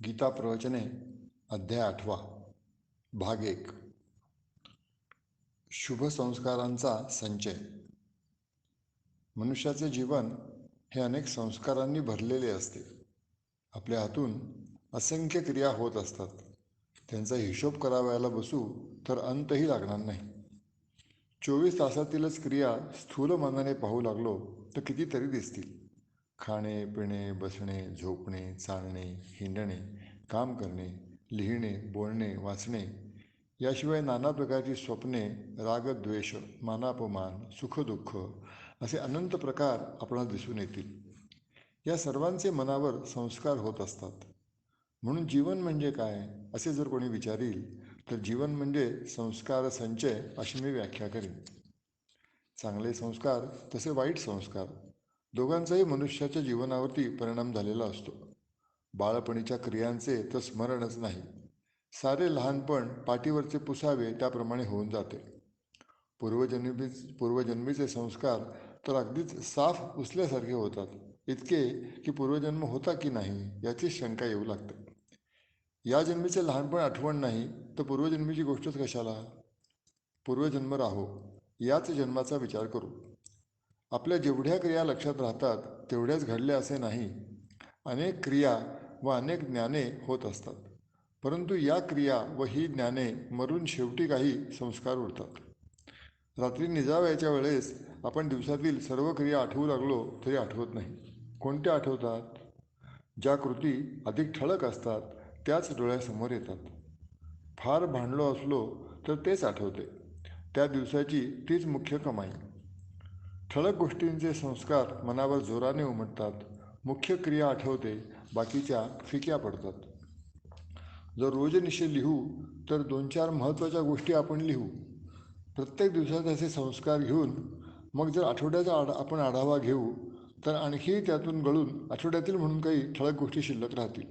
गीता प्रवचने अध्याय 8 भाग 1 शुभ संस्कारांचा संचय. मनुष्याचे जीवन हे अनेक संस्कारांनी भरलेले असते. आपल्या हातून असंख्य क्रिया होत असतात. त्यांचा हिशोब करावयाला बसू तर अंतही लागणार नाही. 24 तासातीलच क्रिया स्थूल मनाने पाहू लागलो तर कितीतरी दिसतील. खाणे, पिणे, बसणे, झोपणे, चालणे, हिंडणे, काम करणे, लिहिणे, बोलणे, वाचणे, याशिवाय नाना प्रकारची स्वप्ने, रागद्वेष, मानापमान, सुखदुःख असे अनंत प्रकार आपणास दिसून येतील. या सर्वांचे मनावर संस्कार होत असतात. म्हणून जीवन म्हणजे काय असे जर कोणी विचारील तर जीवन म्हणजे संस्कार संचय अशी मी व्याख्या करीन. चांगले संस्कार तसे वाईट संस्कार दोघांचाही मनुष्याच्या जीवनावरती परिणाम झालेला असतो. बाळपणीच्या क्रियांचे तर स्मरणच नाही. सारे लहानपण पाठीवरचे पुसावे त्याप्रमाणे होऊन जाते. पूर्वजन्मीचे संस्कार तर अगदीच साफ पुसल्यासारखे होतात, इतके की पूर्वजन्म होता की नाही याची शंका येऊ लागते. या जन्मीचे लहानपण आठवण नाही तर पूर्वजन्मीची गोष्टच कशाला. पूर्वजन्म राहो, याच जन्माचा विचार करू. आपल्या जेवढ्या क्रिया लक्षात राहतात तेवढ्याच घडल्या असे नाही. अनेक क्रिया व अनेक ज्ञाने होत असतात, परंतु या क्रिया व ही ज्ञाने मरून शेवटी काही संस्कार उरतात. रात्री निजावयाच्या वेळेस आपण दिवसातील सर्व क्रिया आठवू लागलो तरी आठवत नाही. कोणत्या आठवतात? ज्या कृती अधिक ठळक असतात त्याच डोळ्यासमोर येतात. फार भांडलो असलो तर तेच आठवते. त्या दिवसाची तीच मुख्य कमाई. ठळक गोष्टींचे संस्कार मनावर जोराने उमटतात. मुख्य क्रिया आठवते, बाकीच्या फिक्या पडतात. जर रोजनिशी लिहू तर 2-4 महत्त्वाच्या गोष्टी आपण लिहू. प्रत्येक दिवसाचे असे संस्कार घेऊन मग जर आठवड्याचा आपण आढावा घेऊ तर आणखी त्यातून गळून आठवड्यातील म्हणून काही ठळक गोष्टी शिल्लक राहतील.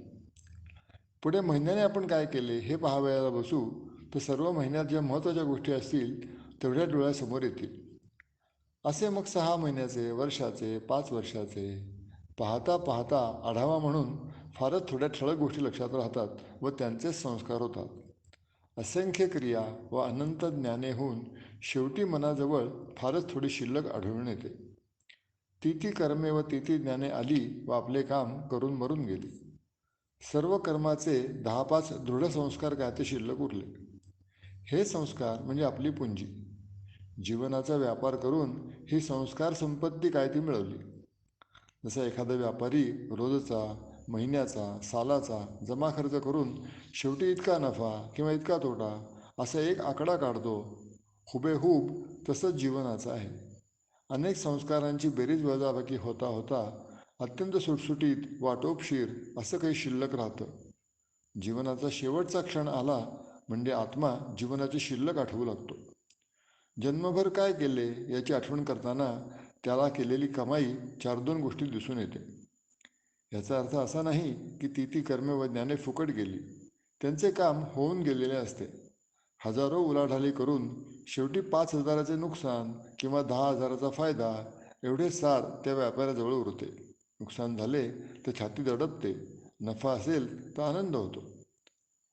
पुढे महिन्याने आपण काय केले हे पाहावयाला बसू तर सर्व महिन्यात ज्या महत्त्वाच्या गोष्टी असतील तेवढ्या डोळ्यासमोर येतील. असे मग 6 महिन्याचे, वर्षाचे, 5 वर्षाचे पाहता पाहता आढावा म्हणून फारच थोड्या ठळक गोष्टी लक्षात राहतात व त्यांचेच संस्कार होतात. असंख्य क्रिया व अनंत ज्ञाने होऊन शेवटी मनाजवळ फारच थोडी शिल्लक आढळून येते. ती कर्मे व ती ज्ञाने आली व आपले काम करून मरून गेली. सर्व कर्माचे 10-5 दृढ संस्कार काय ते शिल्लक उरले. हे संस्कार म्हणजे आपली पुंजी. जीवनाचा व्यापार करून ही संस्कार संपत्ती काय ती मिळवली. जसा एखादा व्यापारी रोजचा, महिन्याचा, सालाचा जमा खर्च करून शेवटी इतका नफा किंवा इतका तोटा असा एक आकडा काढतो, हुबेहूब तसंच जीवनाचं आहे. अनेक संस्कारांची बेरीज वजाबाकी होता होता अत्यंत सुटसुटीत व आटोपशीर असं काही शिल्लक राहतं. जीवनाचा शेवटचा क्षण आला म्हणजे आत्मा जीवनाची शिल्लक आठवू लागतो. जन्मभर काय केले याची आठवण करताना त्याला केलेली कमाई 4-2 गोष्टी दिसून येते. याचा अर्थ असा नाही की ती कर्मे व ज्ञाने फुकट गेली. त्यांचे काम होऊन गेलेले असते. हजारो उलाढाली करून शेवटी 5,000चे नुकसान किंवा 10,000चा फायदा एवढे सार त्या व्यापाऱ्याजवळ उरते. नुकसान झाले तर छाती दडपते, नफा असेल तर आनंद होतो.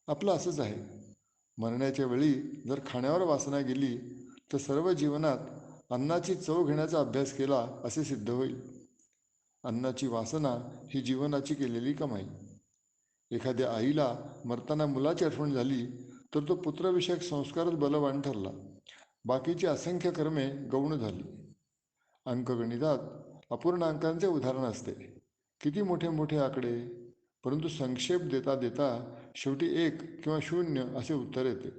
आपलं असंच आहे. मरण्याच्या वेळी जर खाण्यावर वासना गेली तर सर्व जीवनात अन्नाची चव घेण्याचा अभ्यास केला असे सिद्ध होईल. अन्नाची वासना ही जीवनाची केलेली कमाई. एखाद्या आईला मरताना मुलाची आठवण झाली तर तो पुत्रविषयक संस्कारच बलवान ठरला. बाकीची असंख्य कर्मे गौण झाली. अंकगणितात अपूर्णांकांचे उदाहरण असते. किती मोठे मोठे आकडे, परंतु संक्षेप देता देता शेवटी 1 किंवा 0 असे उत्तर येते.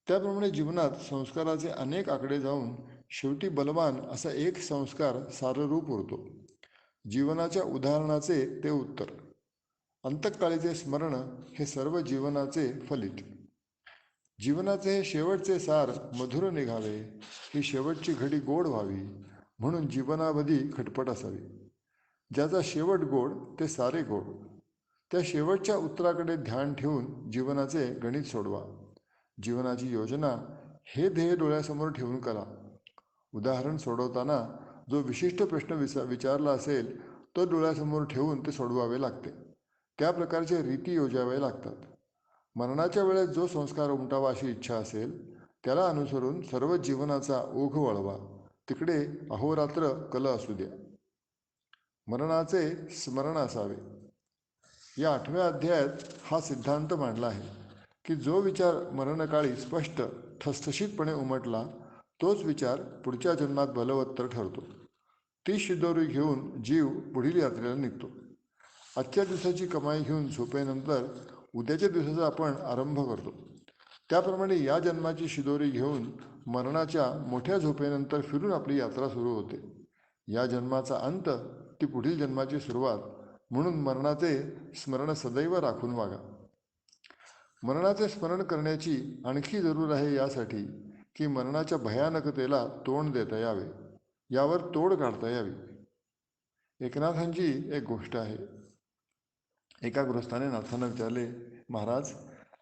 त्याप्रमाणे जीवनात संस्काराचे अनेक आकडे जाऊन शेवटी बलवान असा एक संस्कार साररूप उरतो. जीवनाच्या उदाहरणाचे ते उत्तर. अंतकाळीचे स्मरण हे सर्व जीवनाचे फलित. जीवनाचे हे शेवटचे सार मधुर निघावे, ही शेवटची घडी गोड व्हावी म्हणून जीवनावधी खटपट असावी. ज्याचा शेवट गोड ते सारे गोड. त्या शेवटच्या उत्तराकडे ध्यान ठेवून जीवनाचे गणित सोडवा. जीवनाची योजना हे ध्येय डोळ्यासमोर ठेवून करा. उदाहरण सोडवताना जो विशिष्ट प्रश्न विचारला असेल तो डोळ्यासमोर ठेवून ते सोडवावे लागते. त्या प्रकारचे रीती योजावे लागतात. मरणाच्या वेळेस जो संस्कार उमटावा अशी इच्छा असेल त्याला अनुसरून सर्व जीवनाचा ओघ वळवा. तिकडे अहोरात्र कल असू द्या. मरणाचे स्मरण असावे. या 8व्या अध्यायात हा सिद्धांत मांडला आहे की जो विचार मरणकाळी स्पष्ट ठसठशीतपणे उमटला तोच विचार पुढच्या जन्मात बलवत्तर ठरतो. ती शिदोरी घेऊन जीव पुढील यात्रेला निघतो. आजच्या दिवसाची कमाई घेऊन झोपेनंतर उद्याच्या दिवसाचा आपण आरंभ करतो. त्याप्रमाणे या जन्माची शिदोरी घेऊन मरणाच्या मोठ्या झोपेनंतर फिरून आपली यात्रा सुरू होते. या जन्माचा अंत ती पुढील जन्माची सुरुवात, म्हणून मरणाचे स्मरण सदैव राखून वागा. मरणाचे स्मरण करण्याची आणखी जरूर आहे यासाठी की मरणाच्या भयानकतेला तोंड देता यावे, यावर तोड काढता यावी. एकनाथांची एक गोष्ट आहे. एका गृहस्थाने नाथांना विचारले, महाराज,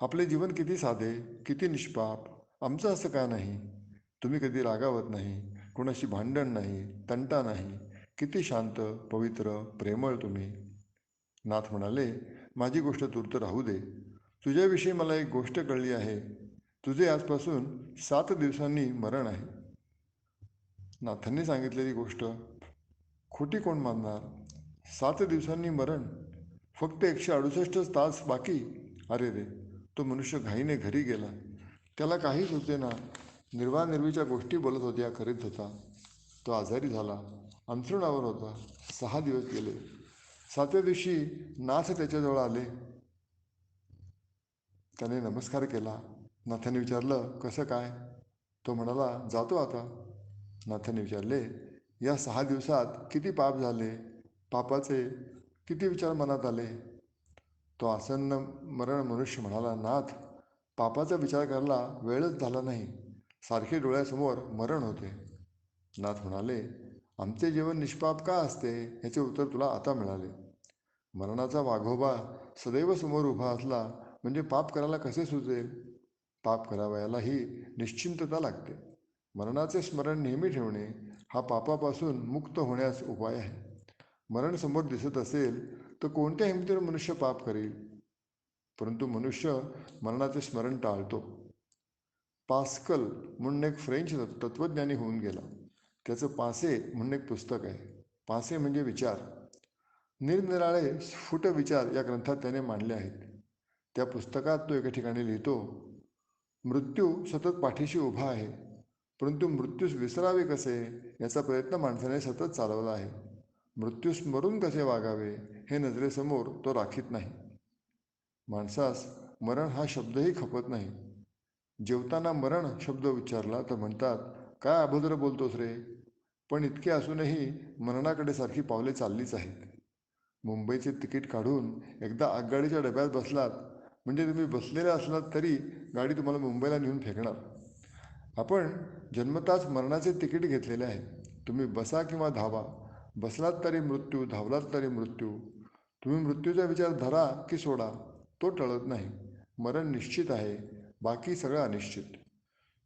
आपले जीवन किती साधे, किती निष्पाप. आमचं असं का नाही? तुम्ही कधी रागावत नाही, कोणाशी भांडण नाही, तंटा नाही. किती शांत, पवित्र, प्रेमळ तुम्ही. नाथ म्हणाले, माझी गोष्ट तूर्त राहू दे. तुझ्याविषयी मला एक गोष्ट कळली आहे. तुझे आजपासून 7 दिवसांनी मरण आहे. नाथांनी सांगितलेली गोष्ट खोटी कोण मानणार? 7 दिवसांनी मरण? फक्त 168 तास बाकी. अरे रे, तो मनुष्य घाईने घरी गेला. त्याला काही सुचेना. निर्वानिर्वीच्या गोष्टी बोलत होत्या, करीत होता. तो आजारी झाला, अंथरुणावर होता. 6 दिवस गेले. 7व्या दिवशी नाथ त्याच्याजवळ आले. त्याने नमस्कार केला. नाथाने विचारलं, कसं काय? तो म्हणाला, जातो आता. नाथाने विचारले, या 6 दिवसात किती पाप झाले? पापाचे किती विचार मनात आले? तो आसन्न मरण मनुष्य म्हणाला, नाथ, पापाचा विचार करायला वेळच झाला नाही. सारखे डोळ्यासमोर मरण होते. नाथ म्हणाले, आमचे जीवन निष्पाप का असते याचे उत्तर तुला आता मिळाले. मरणाचा वाघोबा सदैव समोर उभा असला म्हणजे पाप करायला कसे सुचेल? पाप करावयालाही निश्चिंतता लागते. मरणाचे स्मरण नेहमी ठेवणे हा पापापासून मुक्त होण्यास उपाय आहे. मरण समोर दिसत असेल तर कोणत्या हिमतीने मनुष्य पाप करेल? परंतु मनुष्य मरणाचे स्मरण टाळतो. पास्कल म्हणून एक फ्रेंच तत्त्वज्ञानी होऊन गेला. त्याचं पासे म्हणून एक पुस्तक आहे. पासे म्हणजे विचार. निरनिराळे स्फुट विचार या ग्रंथात त्याने मांडले आहेत. त्या पुस्तकात तो एका ठिकाणी लिहितो, मृत्यू सतत पाठीशी उभा आहे, परंतु मृत्यूस विसरावे कसे याचा प्रयत्न माणसाने सतत चालवला आहे. मृत्यू स्मरून कसे वागावे हे नजरेसमोर तो राखीत नाही. माणसास मरण हा शब्दही खपत नाही. जेवताना मरण शब्द उच्चारला तर म्हणतात, काय अभद्र बोलतोस रे. पण इतके असूनही मरणाकडे सारखी पावले चाललीच आहेत. मुंबईचे तिकीट काढून एकदा आगगाडीच्या डब्यात बसलात म्हणजे तुम्ही बसलेले असलात तरी गाडी तुम्हाला मुंबईला नेऊन फेकणार. आपण जन्मताच मरणाचे तिकीट घेतलेले आहे. तुम्ही बसा किंवा धावा. बसलात तरी मृत्यू, धावलात तरी मृत्यू. तुम्ही मृत्यूचा विचार धरा की सोडा, तो टळत नाही. मरण निश्चित आहे, बाकी सगळं अनिश्चित.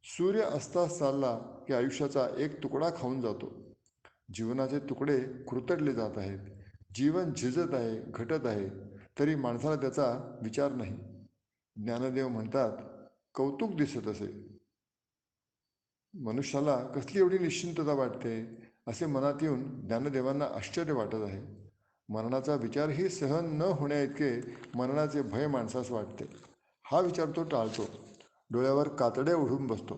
सूर्य अस्तास चालला की आयुष्याचा एक तुकडा खाऊन जातो. जीवनाचे तुकडे खुरतडले जात आहेत. जीवन झिजत आहे, घटत आहे, तरी माणसाला त्याचा विचार नाही. ज्ञानदेव म्हणतात, कौतुक दिसत असे. मनुष्याला कसली एवढी निश्चिंतता वाटते असे मनात येऊन ज्ञानदेवांना आश्चर्य वाटत आहे. मरणाचा विचारही सहन न होण्याइतके मरणाचे भय माणसास वाटते. हा विचार तो टाळतो. डोळ्यावर कातड्या ओढून बसतो.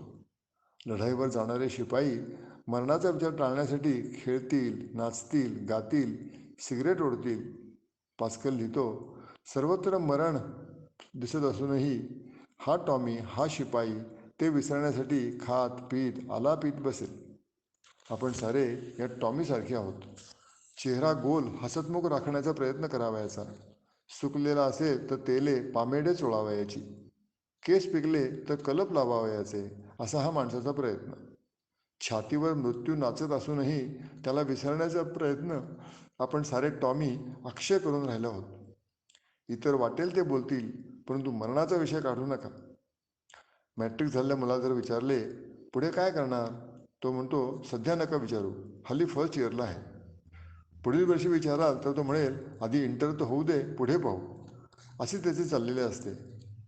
लढाईवर जाणारे शिपाई मरणाचा विचार टाळण्यासाठी खेळतील, नाचतील, गातील, सिगरेट ओढतील. पास्कल लिहितो, सर्वत्र मरण दिसत असूनही हा टॉमी, हा शिपाई ते विसरण्यासाठी खात पीत आलापीत बसेल. आपण सारे या टॉमीसारखे आहोत. चेहरा गोल हसतमुख राखण्याचा प्रयत्न करावयाचा. सुकलेला असेल तर तेले पामेडे चोळावयाची. केस पिकले तर कलप लावावयाचे, असा हा माणसाचा प्रयत्न. छातीवर मृत्यू नाचत असूनही त्याला विसरण्याचा प्रयत्न आपण सारे टॉमी अक्षय करून राहिलो आहोत. इतर वाटेल ते बोलतील, परंतु मरणाचा विषय काढू नका. मॅट्रिक झालेल्या मुलाला जर विचारले, पुढे काय करणार? तो म्हणतो, सध्या नका विचारू, हल्ली फर्स्ट इयरला आहे. पुढील वर्षी विचाराल तर तो म्हणेल, आधी इंटर तर होऊ दे, पुढे पाहू. असे त्याचे चाललेले असते.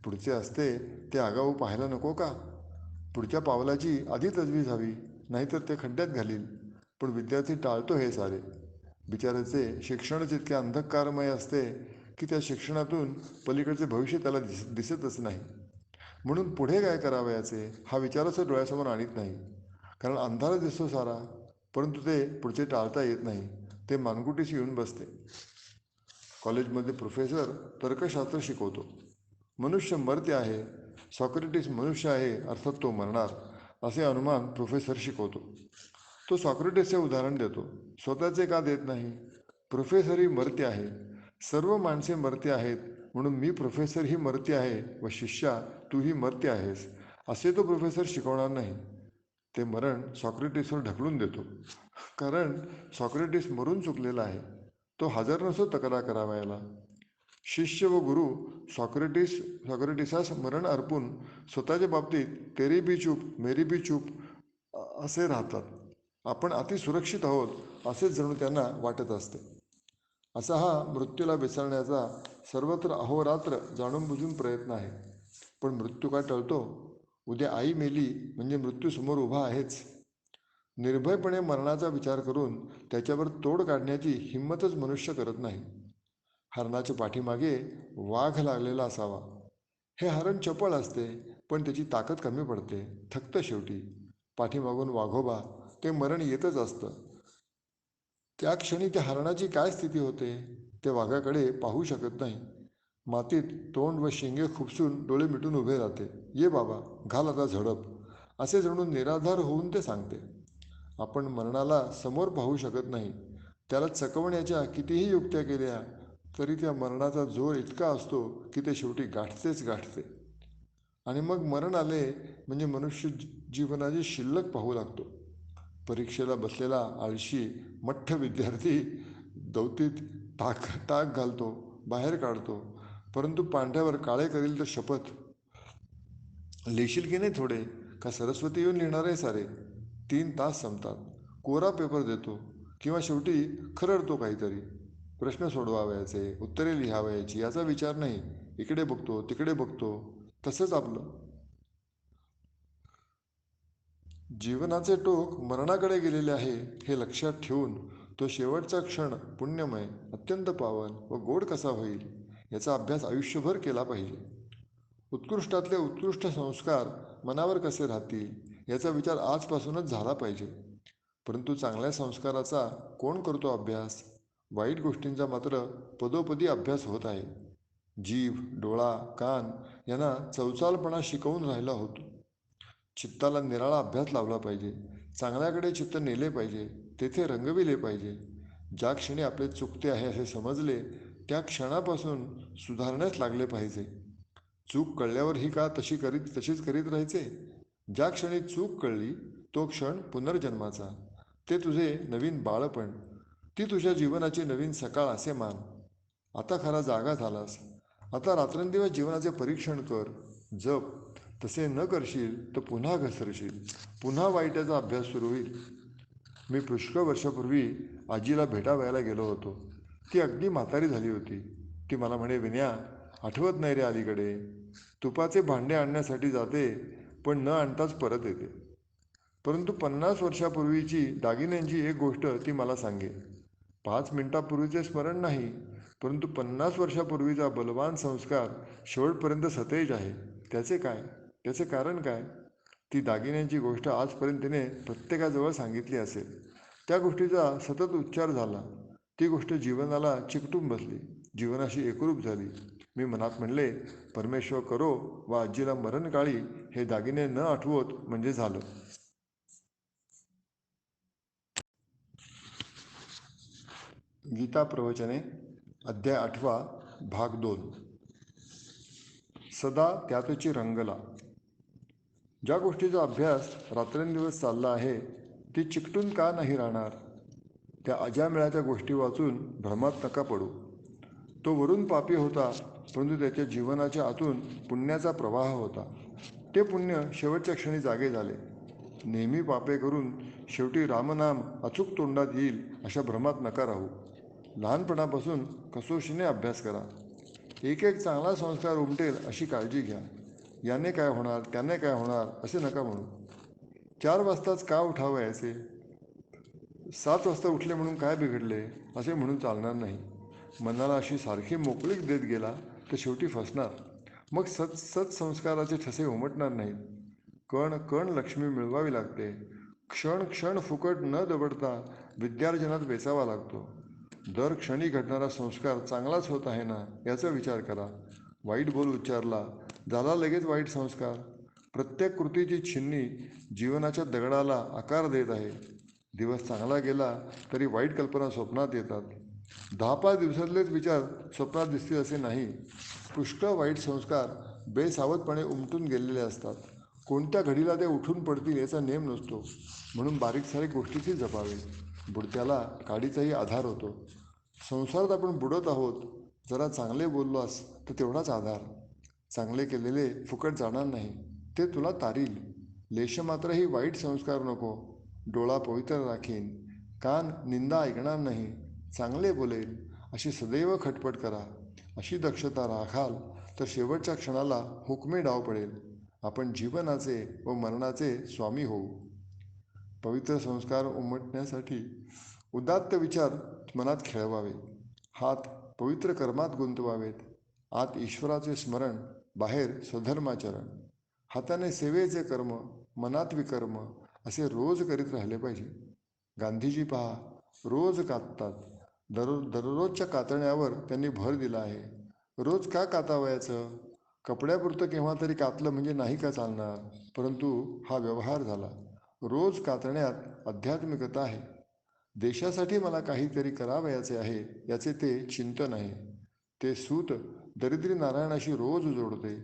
पुढचे असते ते आगाऊ पाहायला नको का? पुढच्या पावलाची आधी तजवीज हवी, नाहीतर ते खड्ड्यात घालील. पण विद्यार्थी टाळतो हे सारे. बिचाराचे शिक्षणच इतके अंधकारमय असते की त्या शिक्षणातून पलीकडचे भविष्य त्याला दिसतच नाही. म्हणून पुढे काय करावयाचे हा विचारच डोळ्यासमोर आणत नाही. कारण अंधारच दिसतो सारा, परंतु ते पुढचे टाळता येत नाही. ते मानगुटीशी येऊन बसते. कॉलेजमध्ये प्रोफेसर तर्कशास्त्र शिकवतो. मनुष्य मर्त्य आहे, सॉक्रेटिस मनुष्य आहे, अर्थात तो मरणार, असे अनुमान प्रोफेसर शिकवतो. तो सॉक्रेटिसचे उदाहरण देतो, स्वतःचे का देत नाही? प्रोफेसरही मर्त्य आहे, सर्व माणसे मर्त्य आहेत, म्हणून मी प्रोफेसरही मर्त्य आहे व शिष्या तूही मर्त्य आहेस, असे तो प्रोफेसर शिकवणार नाही. ते मरण सॉक्रेटिसवर ढकलून देतो. कारण सॉक्रेटिस मरून चुकलेला आहे. तो हजर नसतो तक्रार करावयाला. शिष्य व गुरु सॉक्रेटिसास मरण अर्पून स्वतःच्या बाबतीत तेरी बी चूप मेरी बी चूप असे राहतात. आपण अति सुरक्षित आहोत असेच जणू त्यांना वाटत असते. असा हा मृत्यूला बेचाळण्याचा सर्वत्र अहोरात्र जाणून बुजून प्रयत्न आहे. पण मृत्यू का टळतो? उद्या आई मेली म्हणजे मृत्यू समोर उभा आहेच. निर्भयपणे मरणाचा विचार करून त्याच्यावर तोड काढण्याची हिंमतच मनुष्य करत नाही. हरणाच्या पाठीमागे वाघ लागलेला असावा. हे हरण चपळ असते, पण त्याची ताकद कमी पडते, थकतं शेवटी. पाठीमागून वाघोबा ते मरण येतच असतं. त्या क्षणी त्या हरणाची काय स्थिती होते ते वाघाकडे पाहू शकत नाही. मातीत तोंड व शिंगे खुपसून डोळे मिटून उभे राहते. ये बाबा, घाल आता झडप, असे जणू निराधार होऊन ते सांगते. आपण मरणाला समोर पाहू शकत नाही. त्याला चकवण्याच्या कितीही युक्त्या केल्या तरी त्या मरणाचा जोर इतका असतो की ते शेवटी गाठतेच गाठते. आणि मग मरण आले म्हणजे मनुष्य जीवनाची शिल्लक पाहू लागतो. परीक्षेला बसलेला आळशी मठ्ठ विद्यार्थी दौतीत टाक घालतो, बाहेर काढतो, परंतु पांढऱ्यावर काळे करील तर शपथ. लिहिशील की नाही थोडे, का सरस्वती येऊन लिहिणार आहे सारे? 3 तास संपतात. कोरा पेपर देतो किंवा शेवटी खरडतो काहीतरी. प्रश्न सोडवावयाचे, उत्तरे लिहावयाची याचा विचार नाही. इकडे बघतो तिकडे बघतो. तसंच आपलं जीवनाचे टोक मरणाकडे गेलेले आहे हे लक्षात ठेवून तो शेवटचा क्षण पुण्यमय, अत्यंत पावन व गोड कसा होईल याचा अभ्यास आयुष्यभर केला पाहिजे. उत्कृष्टातले उत्कृष्ट संस्कार मनावर कसे राहतील याचा विचार आजपासूनच झाला पाहिजे. परंतु चांगल्या संस्काराचा कोण करतो अभ्यास? वाईट गोष्टींचा मात्र पदोपदी अभ्यास होत आहे. जीभ, डोळा, कान यांना चवचालपणा शिकवून राहिला होतो. चित्ताला निराळा अभ्यास लावला पाहिजे. चांगल्याकडे चित्त नेले पाहिजे, तेथे रंगविले पाहिजे. ज्या क्षणी आपले चुकते आहे असे समजले त्या क्षणापासून सुधारण्यास लागले पाहिजे. चूक कळल्यावर ही का तशीच करीत राहायचे? ज्या क्षणी चूक कळली तो क्षण पुनर्जन्माचा, ते तुझे नवीन बाळपण, ती तुझ्या जीवनाची नवीन सकाळ असे मान. आता खरा जागा झालास. आता रात्रंदिवस जीवनाचे परीक्षण कर, जप. तसे न करशील तर पुन्हा घसरशील, पुन्हा वाईटाचा अभ्यास सुरू होईल. मी पुष्कळ वर्षापूर्वी आजीला भेटावयाला गेलो होतो. ती अगदी म्हातारी झाली होती. ती मला म्हणे, विनया, आठवत नाही रे अलीकडे? तुपाचे भांडे आणण्यासाठी जाते, पण न आणताच परत येते. परंतु 50 वर्षापूर्वीची दागिन्यांची एक गोष्ट ती मला सांगे. 5 मिनिटापूर्वीचे स्मरण नाही, परंतु 50 वर्षापूर्वीचा बलवान संस्कार शेवटपर्यंत सतेज आहे. त्याचे काय? त्याचे कारण काय? ती दागिन्यांची गोष्ट आजपर्यंत तिने प्रत्येकाजवळ सांगितली असेल. त्या गोष्टीचा सतत उच्चार झाला. ती गोष्ट जीवनाला चिकटून बसली, जीवनाशी एकरूप झाली. मी मनात म्हणले, परमेश्वर करो व आजीला मरणकाळी हे दागिने न आठवत म्हणजे झालं. गीता प्रवचने अध्याय 8 भाग 2. सदा त्यातची रंगला. ज्या गोष्टीचा अभ्यास रात्रंदिवस चालला आहे ती चिकटून का नाही राहणार? त्या अजामिळाच्या गोष्टी वाचून भ्रमात नका पडू. तो वरून पापी होता, परंतु त्याच्या जीवनाच्या आतून पुण्याचा प्रवाह होता. ते पुण्य शेवटच्या क्षणी जागे झाले. नेहमी पापे करून शेवटी रामनाम अचूक तोंडात येईल अशा भ्रमात नका राहू. लहानपणापासून कसोशीने अभ्यास करा. एक एक चांगला संस्कार उमटेल अशी काळजी घ्या. याने काय होणार, त्याने काय होणार असे नका म्हणू. 4 वाजताच का उठावं याचे, 7 वाजता उठले म्हणून काय बिघडले असे म्हणून चालणार नाही. मनाला अशी सारखी मोकळीक देत गेला तर शेवटी फसणार. मग सत्संस्काराचे ठसे उमटणार नाहीत. कण कण लक्ष्मी मिळवावी लागते. क्षण क्षण फुकट न दबडता विद्यार्जनात वेचावा लागतो. दर क्षणी घडणारा संस्कार चांगलाच होत आहे ना याचा विचार करा. वाईट बोल उच्चारला, झाला लगेच वाईट संस्कार. प्रत्येक कृतीची छिन्नी जीवनाच्या दगडाला आकार देत आहे. दिवस चांगला गेला तरी वाईट कल्पना स्वप्नात येतात. 10-5 दिवसातलेच विचार स्वप्नात दिसतील असे नाही. पुष्कळ वाईट संस्कार बेसावधपणे उमटून गेलेले असतात. कोणत्या घडीला ते उठून पडतील याचा नेम नसतो. म्हणून बारीक सारीक गोष्टीची जपावे. बुडत्याला काडीचाही आधार होतो. संसारात आपण बुडत आहोत. जरा चांगले बोललास तर तेवढाच आधार. चांगले केलेले फुकट जाणार नाही, ते तुला तारील. लेशमात्रही वाईट संस्कार नको. डोळा पवित्र राखीन, कान निंदा ऐकणार नाही, चांगले बोलेल अशी सदैव खटपट करा. अशी दक्षता राखाल तर शेवटच्या क्षणाला हुकमे डाव पडेल. आपण जीवनाचे व मरणाचे स्वामी होऊ. पवित्र संस्कार उमटण्यासाठी उदात्त विचार मनात खेळवावे. हात पवित्र कर्मात गुंतवावेत. आत ईश्वराचे स्मरण, बाहेर स्वधर्माचरण. हाताने सेवेचे कर्म, मनात विकर्म असे रोज करीत राहिले पाहिजे. गांधीजी पहा, रोज काततात. दररोजच्या कातण्यावर त्यांनी भर दिला आहे. रोज का कातावयाचं? कपड्यापुरतं केव्हा तरी कातलं म्हणजे नाही का चालणार? परंतु हा व्यवहार झाला. रोज कातण्यात आध्यात्मिकता आहे. देशासाठी मला काहीतरी करावयाचे आहे याचे ते चिंतन आहे. ते सूत दरिद्री नारायणाशी रोज जोडते.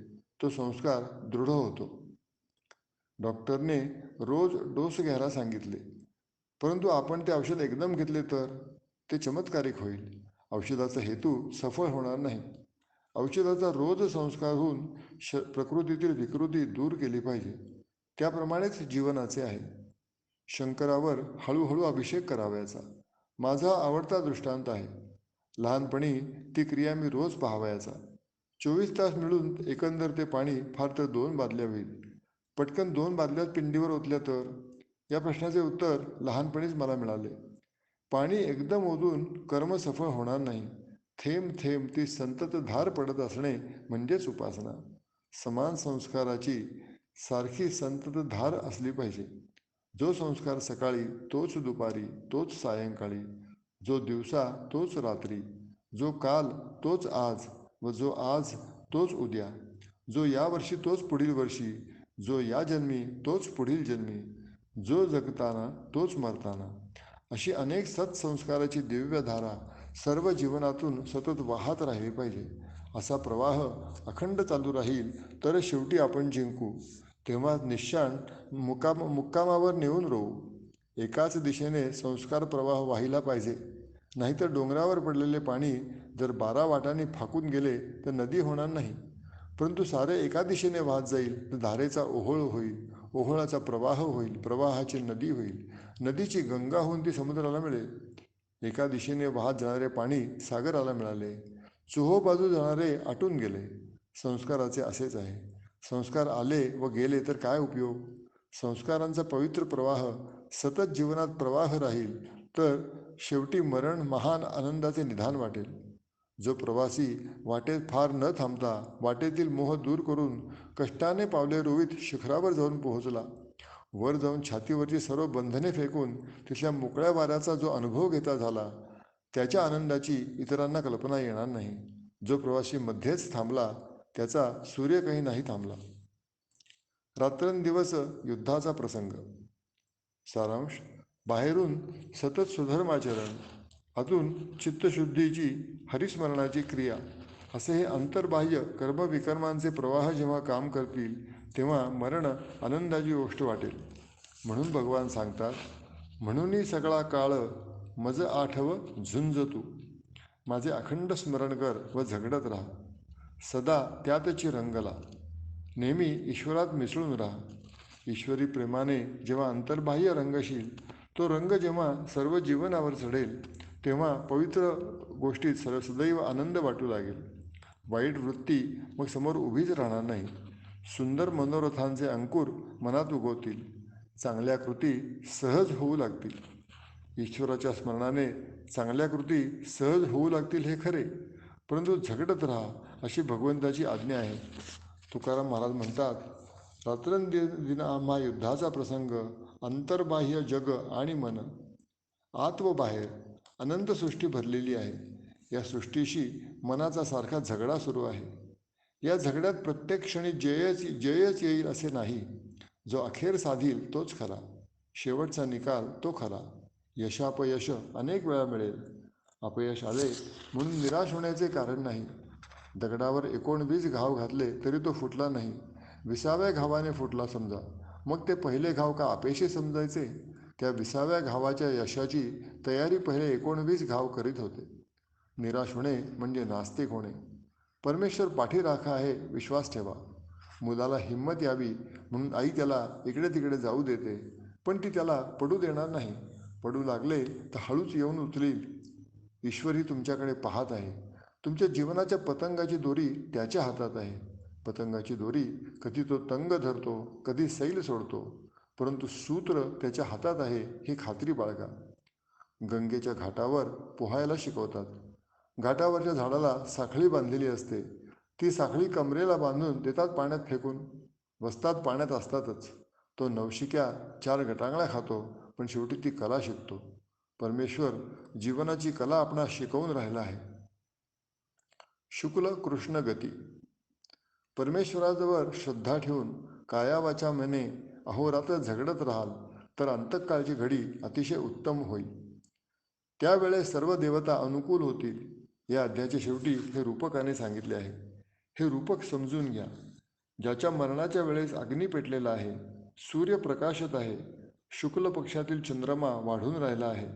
तो संस्कार दृढ होतो. डॉक्टरने रोज डोस घ्यायला सांगितले, परंतु आपण ते औषध एकदम घेतले तर ते चमत्कारिक होईल. औषधाचा हेतू सफळ होणार नाही. औषधाचा रोज संस्कार होऊन प्रकृतीतील विकृती दूर केली पाहिजे. त्याप्रमाणेच जीवनाचे आहे. शंकरावर हळूहळू अभिषेक करावयाचा माझा आवडता दृष्टांत आहे. लहानपणी ती क्रिया मी रोज पाहावयाचा. 24 तास मिळून एकंदर ते पाणी फार तर 2 बादल्या होईल. पटकन 2 बादल्यात पिंडीवर ओतल्या तर? या प्रश्नाचे उत्तर लहानपणीच मला मिळाले. पाणी एकदम ओतून कर्म सफळ होणार नाही. थेंब थेंब ती संततधार पडत असणे म्हणजेच उपासना. समान संस्काराची सारखी संततधार असली पाहिजे. जो संस्कार सकाळी तोच दुपारी, तोच सायंकाळी, जो दिवसा तोच रात्री, जो काल तोच आज व जो आज तोच उद्या, जो या वर्षी तोच पुढील वर्षी, जो या जन्मी तोच पुढील जन्मी, जो जगताना तोच मरताना, अशी अनेक सत्संस्काराची दिव्यधारा सर्व जीवनातून सतत वाहत राहिली पाहिजे. असा प्रवाह अखंड चालू राहील तर शेवटी आपण जिंकू. तेव्हा निशाण मुक्कामावर नेऊन रोवू. एकाच दिशेने संस्कार प्रवाह वाहिला पाहिजे. नाहीतर डोंगरावर पडलेले पाणी जर 12 वाटांनी फाकून गेले तर नदी होणार नाही. परंतु सारे एका दिशेने वाहत जाईल तर धारेचा ओहोळ होईल. ओहोळाचा प्रवाह होईल. प्रवाहाची नदी होईल. नदीची गंगा होऊन ती समुद्राला मिळेल. एका दिशेने वाहत जाणारे पाणी सागराला मिळाले. चोहोबाजू जाणारे आटून गेले. संस्काराचे असेच आहे. संस्कार आले व गेले तर काय उपयोग? संस्कारांचा पवित्र प्रवाह सतत जीवनात प्रवाह राहील तर शेवटी मरण महान आनंदाचे निधान वाटेल. जो प्रवासी वाटेत फार न थांबता वाटेतील मोह दूर करून कष्टाने पावले रोवीत शिखरावर जाऊन पोहोचला. वर जाऊन छातीवरची सर्व बंधने फेकून तिथल्या मोकळ्या वाऱ्याचा जो अनुभव घेता झाला, त्याच्या आनंदाची इतरांना कल्पना येणार नाही. जो प्रवासी मध्येच थांबला त्याचा सूर्य काही नाही थांबला. रात्रंदिवस युद्धाचा प्रसंग. सारांश. बाहेरून सतत सुधर्माचरण, आतून चित्तशुद्धीची हरिस्मरणाची क्रिया, असे हे अंतर्बाह्य कर्मविकर्मांचे प्रवाह जेव्हा काम करतील तेव्हा मरण आनंदाची गोष्ट वाटेल. म्हणून भगवान सांगतात, म्हणूनही सगळा काळ मज आठव झुंज तू. माझे अखंड स्मरण कर व झगडत राहा. सदा त्यातची रंगला. नेहमी ईश्वरात मिसळून राहा. ईश्वरी प्रेमाने जेव्हा अंतर्बाह्य रंगशील, तो रंग जेव्हा सर्व जीवनावर चढेल तेव्हा पवित्र गोष्टीत सदैव आनंद वाटू लागेल. वाईट वृत्ती मग समोर उभीच राहणार नाही. सुंदर मनोरथांचे अंकुर मनात उगवतील. चांगल्या कृती सहज होऊ लागतील. ईश्वराच्या स्मरणाने चांगल्या कृती सहज होऊ लागतील हे खरे, परंतु झगडत राहा अशी भगवंताची आज्ञा आहे. तुकाराम महाराज म्हणतात, रात्रंदिन आम्हा युद्धाचा प्रसंग, अंतर्बाह्य जग आणि मन, आत व बाहेर अनंत सृष्टी भरलेली आहे. या सृष्टीशी मनाचा सारखा झगडा सुरू आहे. या झगड्यात प्रत्येक क्षणी जयच येईल असे नाही. जो अखेर साधील तोच खरा, शेवटचा निकाल तो खरा. यशापयश अनेक वेळा मिळेल. अपयश आले म्हणून निराश होण्याचे कारण नाही. दगडावर 19 घाव घातले तरी तो फुटला नाही. 20व्या घावाने फुटला समजा, मग ते पहिले घाव का अपयशी समजायचे? त्या 20व्या घावाच्या यशाची तयारी पहिले 19 घाव करीत होते. निराश होणे म्हणजे नास्तिक होणे. परमेश्वर पाठीराखा आहे, विश्वास ठेवा. मुलाला हिंमत यावी म्हणून आई त्याला इकडे तिकडे जाऊ देते, पण ती त्याला पडू देणार नाही. पडू लागले तर हळूच येऊन उचलील. ईश्वरही तुमच्याकडे पाहत आहे. तुमच्या जीवनाच्या पतंगाची दोरी त्याच्या हातात आहे. पतंगाची दोरी कधी तो तंग धरतो, कधी सैल सोडतो, परंतु सूत्र त्याच्या हातात आहे ही खात्री बाळगा. गंगेच्या घाटावर पोहायला शिकवतात. घाटावरच्या झाडाला साखळी बांधलेली असते. ती साखळी कमरेला बांधून देतात पाण्यात फेकून. वस्तात पाण्यात असतातच. तो नवशिक्या 4 गटांगळ्या खातो, पण शेवटी ती कला शिकतो. परमेश्वर जीवनाची कला आपणास शिकवून राहिला आहे. शुक्ल कृष्ण गती. परमेश्वराजवळ श्रद्धा ठेवून काया वाचा मने अहोरात्र झगडत राहाल तर अंतःकाळची घडी अतिशय उत्तम होईल. त्यावेळेस सर्व देवता अनुकूल होतील. या अध्यायाच्या शेवटी हे रूपकाने सांगितले आहे. हे रूपक समजून घ्या. ज्याच्या मरणाच्या वेळेस अग्नी पेटलेला आहे, सूर्य प्रकाशत आहे, शुक्ल पक्षातील चंद्रमा वाढून राहिला आहे,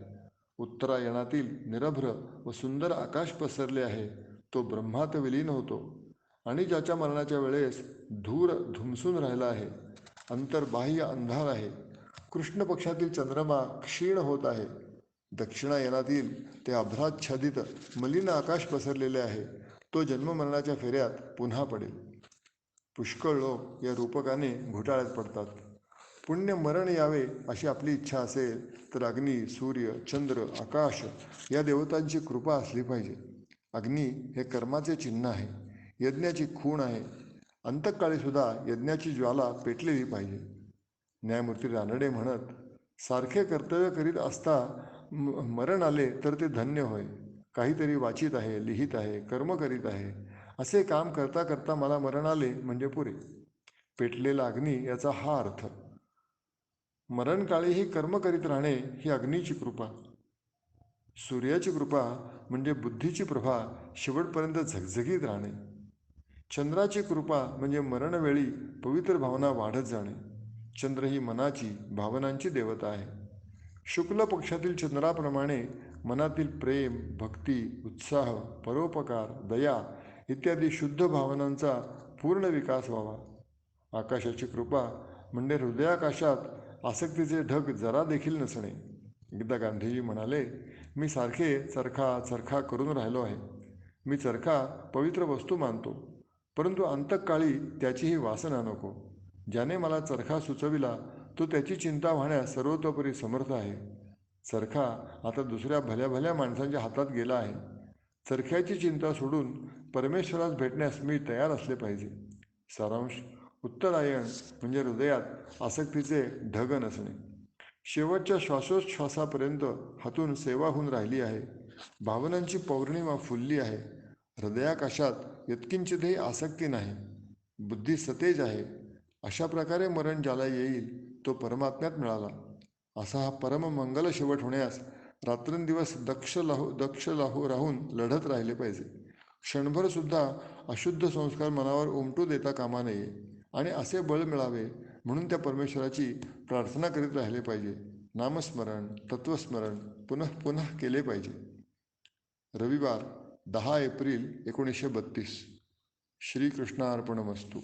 उत्तरायणातील निरभ्र व सुंदर आकाश पसरले आहे, तो ब्रह्मात विलीन होतो. आणि ज्याच्या मरणाच्या वेळेस धूर धुमसून राहिला आहे, अंतर्बाह्य अंधार आहे, कृष्ण पक्षातील चंद्रमा क्षीण होत आहे, दक्षिणायनातील ते अभ्राच्छादित मलिन आकाश पसरलेले आहे, तो जन्ममरणाच्या फेऱ्यात पुन्हा पडेल. पुष्कळ लोक या रूपकाने घोटाळ्यात पडतात. पुण्य मरण यावे अशी आपली इच्छा असेल तर अग्नी, सूर्य, चंद्र, आकाश या देवतांची कृपा असली पाहिजे. अग्नी हे कर्माचे चिन्ह आहे, यज्ञाची खूण आहे. अंतकाळी सुद्धा यज्ञाची ज्वाला पेटलेली पाहिजे. न्यायमूर्ती रानडे म्हणत, सारखे कर्तव्य करीत असता मरण आले तर ते धन्य होय. काहीतरी वाचित आहे, लिहित आहे, कर्म करीत आहे, असे काम करता करता मला मरण आले म्हणजे पुरे. पेटलेला अग्नी याचा हा अर्थ. मरणकाळीही कर्म करीत राहणे ही अग्नीची कृपा. सूर्याची कृपा म्हणजे बुद्धीची प्रभा शेवटपर्यंत झगझगीत राहणे. चंद्राची कृपा म्हणजे मरणवेळी पवित्र भावना वाढत जाणे. चंद्र ही मनाची, भावनांची देवता आहे. शुक्ल पक्षातील चंद्राप्रमाणे मनातील प्रेम, भक्ती, उत्साह, परोपकार, दया इत्यादी शुद्ध भावनांचा पूर्ण विकास व्हावा. आकाशाची कृपा म्हणजे हृदयाकाशात आसक्तीचे ढग जरा देखील नसणे. एकदा गांधीजी म्हणाले, मी सारखे चरखा चरखा करून राहिलो आहे. मी चरखा पवित्र वस्तू मानतो, परंतु अंतकाळी त्याचीही वासना नको. ज्याने मला चरखा सुचविला तो त्याची चिंता वाहण्यास सर्वतोपरी समर्थ आहे. चरखा आता दुसऱ्या भल्या भल्या माणसांच्या हातात गेला आहे. चरख्याची चिंता सोडून परमेश्वरास भेटण्यास मी तयार असले पाहिजे. सारांश, उत्तरायण म्हणजे हृदयात आसक्तीचे ढग नसणे. शेवटच्या श्वासोच्छ्वासापर्यंत हातून सेवा होऊन राहिली आहे. भावनांची पौर्णिमा फुलली आहे. हृदयाकाशात यत्किंचितही आसक्ती नाही. बुद्धी सतेज आहे. अशा प्रकारे मरण ज्याला येईल तो परमात्म्यात मिळाला. असा हा परममंगल शेवट होण्यास रात्रंदिवस दक्ष राहून लढत राहिले पाहिजे. क्षणभर सुद्धा अशुद्ध संस्कार मनावर उमटू देता कामा नये आणि असे बळ मिळावे म्हणून त्या परमेश्वराची प्रार्थना करीत राहिले पाहिजे. नामस्मरण, तत्वस्मरण पुनः पुनः केले पाहिजे. रविवार 10 एप्रिल 1932. श्रीकृष्णार्पणमस्तु.